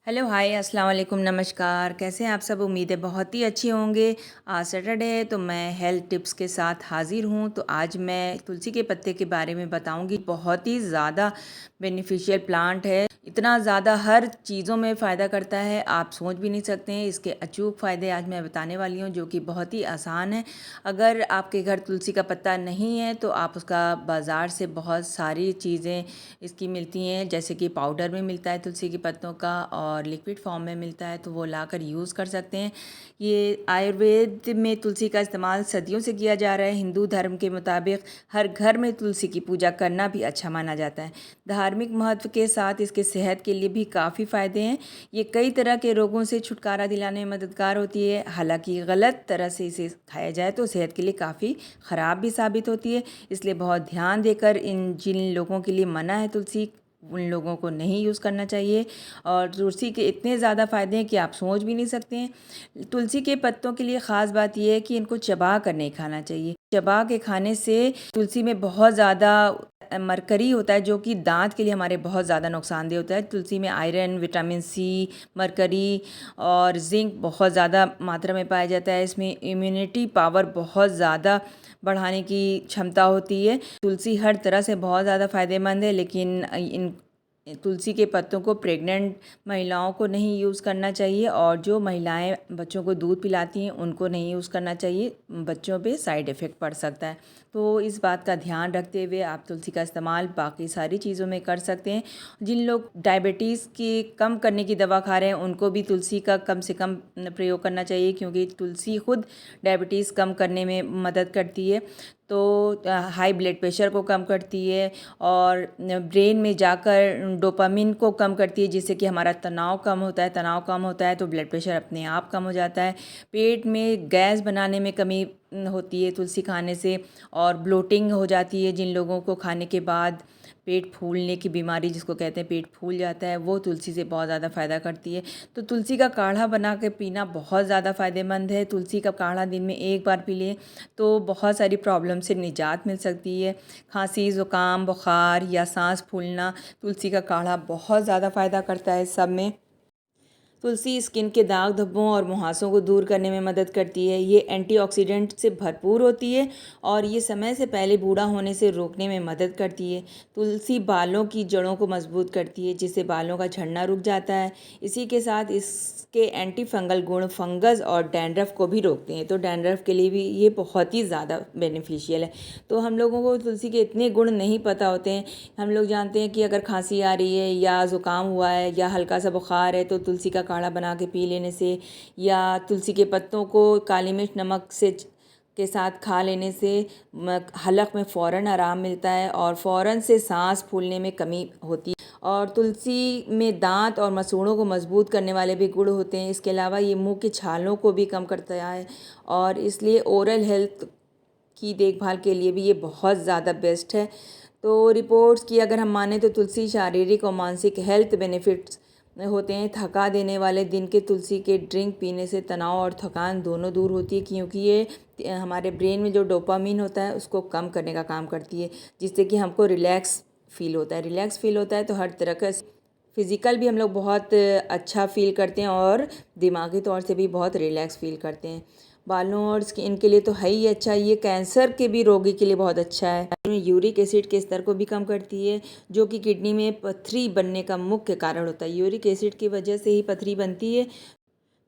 Hello hi अस्सलाम वालेकुम नमस्कार। कैसे हैं आप सब? उम्मीद है बहुत ही अच्छे होंगे। आज सैटरडे है तो मैं हेल्थ टिप्स के साथ हाज़िर हूँ। तो आज मैं तुलसी के पत्ते के बारे में बताऊँगी। बहुत ही ज़्यादा बेनिफिशियल प्लांट है, इतना ज़्यादा हर चीज़ों में फ़ायदा करता है, आप सोच भी नहीं सकते हैं। इसके अचूक फ़ायदे आज मैं बताने वाली हूँ, जो कि बहुत ही आसान है। अगर आपके घर तुलसी का पत्ता नहीं है तो आप उसका बाज़ार से बहुत सारी चीज़ें इसकी मिलती हैं, जैसे कि पाउडर में मिलता है तुलसी के पत्तों का और लिक्विड फॉर्म में मिलता है, तो वो लाकर यूज़ कर सकते हैं। ये आयुर्वेद में तुलसी का इस्तेमाल सदियों से किया जा रहा है। हिंदू धर्म के मुताबिक हर घर में तुलसी की पूजा करना भी अच्छा माना जाता है। धार्मिक महत्व के साथ इसके सेहत के लिए भी काफ़ी फ़ायदे हैं। ये कई तरह के रोगों से छुटकारा दिलाने में मददगार होती है। हालांकि गलत तरह से इसे खाया जाए तो सेहत के लिए काफ़ी ख़राब भी साबित होती है। इसलिए बहुत ध्यान देकर इन जिन लोगों के लिए मना है तुलसी, उन लोगों को नहीं यूज़ करना चाहिए। और तुलसी के इतने ज़्यादा फ़ायदे हैं कि आप सोच भी नहीं सकते हैं। तुलसी के पत्तों के लिए ख़ास बात यह है कि इनको चबा कर नहीं खाना चाहिए। चबा के खाने से तुलसी में बहुत ज़्यादा मरकरी होता है, जो कि दांत के लिए हमारे बहुत ज़्यादा नुकसानदेह होता है। तुलसी में आयरन, विटामिन सी, मरकरी और जिंक बहुत ज़्यादा मात्रा में पाया जाता है। इसमें इम्यूनिटी पावर बहुत ज़्यादा बढ़ाने की क्षमता होती है। तुलसी हर तरह से बहुत ज़्यादा फ़ायदेमंद है, लेकिन इन तुलसी के पत्तों को प्रेग्नेंट महिलाओं को नहीं यूज़ करना चाहिए, और जो महिलाएं बच्चों को दूध पिलाती हैं उनको नहीं यूज़ करना चाहिए। बच्चों पे साइड इफ़ेक्ट पड़ सकता है। तो इस बात का ध्यान रखते हुए आप तुलसी का इस्तेमाल बाकी सारी चीज़ों में कर सकते हैं। जिन लोग डायबिटीज़ की कम करने की दवा खा रहे हैं उनको भी तुलसी का कम से कम प्रयोग करना चाहिए, क्योंकि तुलसी खुद डायबिटीज़ कम करने में मदद करती है। तो हाई ब्लड प्रेशर को कम करती है और ब्रेन में जाकर डोपामिन को कम करती है, जिससे कि हमारा तनाव कम होता है। तनाव कम होता है तो ब्लड प्रेशर अपने आप कम हो जाता है। पेट में गैस बनाने में कमी होती है तुलसी खाने से, और ब्लोटिंग हो जाती है जिन लोगों को खाने के बाद पेट फूलने की बीमारी जिसको कहते हैं, पेट फूल जाता है, वो तुलसी से बहुत ज़्यादा फ़ायदा करती है। तो तुलसी का काढ़ा बना के पीना बहुत ज़्यादा फ़ायदेमंद है। तुलसी का काढ़ा दिन में एक बार पी लें तो बहुत सारी प्रॉब्लम से निजात मिल सकती है। खांसी, ज़ुकाम, बुखार या सांस फूलना, तुलसी का काढ़ा बहुत ज़्यादा फ़ायदा करता है सब में। तुलसी स्किन के दाग धब्बों और मुहासों को दूर करने में मदद करती है। ये एंटीऑक्सीडेंट से भरपूर होती है और ये समय से पहले बूढ़ा होने से रोकने में मदद करती है। तुलसी बालों की जड़ों को मजबूत करती है, जिससे बालों का झड़ना रुक जाता है। इसी के साथ इसके एंटी फंगल गुण फंगस और डैंड्रफ को भी रोकते हैं, तो डैंड्रफ के लिए भी ये बहुत ही ज़्यादा बेनिफिशियल है। तो हम लोगों को तुलसी के इतने गुण नहीं पता होते हैं। हम लोग जानते हैं कि अगर खांसी आ रही है या ज़ुकाम हुआ है या हल्का सा बुखार है तो तुलसी का काढ़ा बना के पी लेने से, या तुलसी के पत्तों को काली मिर्च नमक से के साथ खा लेने से हलक में फ़ौरन आराम मिलता है और फ़ौरन से सांस फूलने में कमी होती है। और तुलसी में दांत और मसूड़ों को मजबूत करने वाले भी गुण होते हैं। इसके अलावा ये मुंह के छालों को भी कम करता है, और इसलिए ओरल हेल्थ की देखभाल के लिए भी ये बहुत ज़्यादा बेस्ट है। तो रिपोर्ट्स की अगर हम माने तो तुलसी शारीरिक और मानसिक हेल्थ बेनिफिट्स होते हैं। थका देने वाले दिन के तुलसी के ड्रिंक पीने से तनाव और थकान दोनों दूर होती है, क्योंकि ये हमारे ब्रेन में जो डोपामिन होता है उसको कम करने का काम करती है, जिससे कि हमको रिलैक्स फील होता है। रिलैक्स फील होता है तो हर तरह का फिज़िकल भी हम लोग बहुत अच्छा फील करते हैं और दिमागी तौर से भी बहुत रिलैक्स फील करते हैं। बालों और स्किन के लिए तो है ही अच्छा। ये कैंसर के भी रोगी के लिए बहुत अच्छा है। यूरिक एसिड के स्तर को भी कम करती है, जो कि किडनी में पथरी बनने का मुख्य कारण होता है। यूरिक एसिड की वजह से ही पथरी बनती है।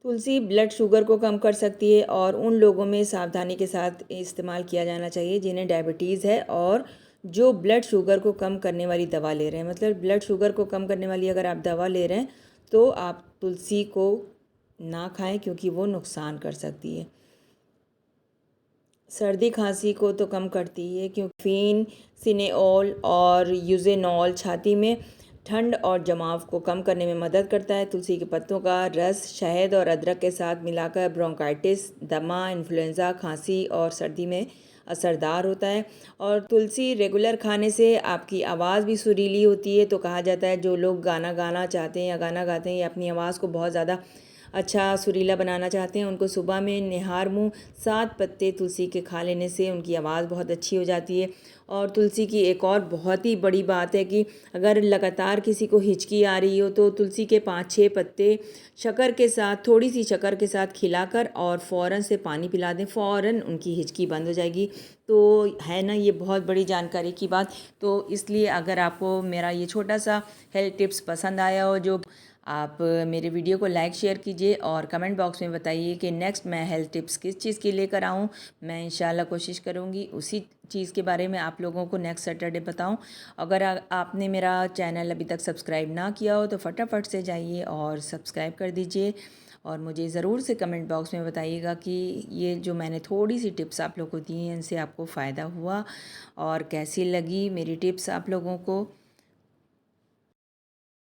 तुलसी ब्लड शुगर को कम कर सकती है, और उन लोगों में सावधानी के साथ इस्तेमाल किया जाना चाहिए जिन्हें डायबिटीज़ है और जो ब्लड शुगर को कम करने वाली दवा ले रहे हैं। मतलब ब्लड शुगर को कम करने वाली अगर आप दवा ले रहे हैं तो आप तुलसी को ना खाएं, क्योंकि वो नुकसान कर सकती है। सर्दी खांसी को तो कम करती है, क्योंकि फिन, सिनेओल और यूजेनॉल छाती में ठंड और जमाव को कम करने में मदद करता है। तुलसी के पत्तों का रस शहद और अदरक के साथ मिलाकर ब्रोंकाइटिस, दमा, इन्फ्लुएंज़ा, खांसी और सर्दी में असरदार होता है। और तुलसी रेगुलर खाने से आपकी आवाज़ भी सुरीली होती है। तो कहा जाता है जो लोग गाना गाना चाहते हैं या गाना गाते हैं या अपनी आवाज़ को बहुत ज़्यादा अच्छा सुरीला बनाना चाहते हैं उनको सुबह में निहार मुँह 7 पत्ते तुलसी के खा लेने से उनकी आवाज़ बहुत अच्छी हो जाती है। और तुलसी की एक और बहुत ही बड़ी बात है कि अगर लगातार किसी को हिचकी आ रही हो तो तुलसी के 5-6 पत्ते शक्कर के साथ, थोड़ी सी शक्कर के साथ खिलाकर और फ़ौरन से पानी पिला दें, फ़ौरन उनकी हिचकी बंद हो जाएगी। तो है ना ये बहुत बड़ी जानकारी की बात। तो इसलिए अगर आपको मेरा ये छोटा सा हेल्थ टिप्स पसंद आया हो जो, आप मेरे वीडियो को लाइक शेयर कीजिए और कमेंट बॉक्स में बताइए कि नेक्स्ट मैं हेल्थ टिप्स किस चीज़ की लेकर आऊँ। मैं इंशाल्लाह कोशिश करूँगी उसी चीज़ के बारे में आप लोगों को नेक्स्ट सैटरडे बताऊँ। अगर आपने मेरा चैनल अभी तक सब्सक्राइब ना किया हो तो फटाफट से जाइए और सब्सक्राइब कर दीजिए। और मुझे ज़रूर से कमेंट बॉक्स में बताइएगा कि ये जो मैंने थोड़ी सी टिप्स आप लोगों को दी हैं इनसे आपको फ़ायदा हुआ और कैसी लगी मेरी टिप्स आप लोगों को।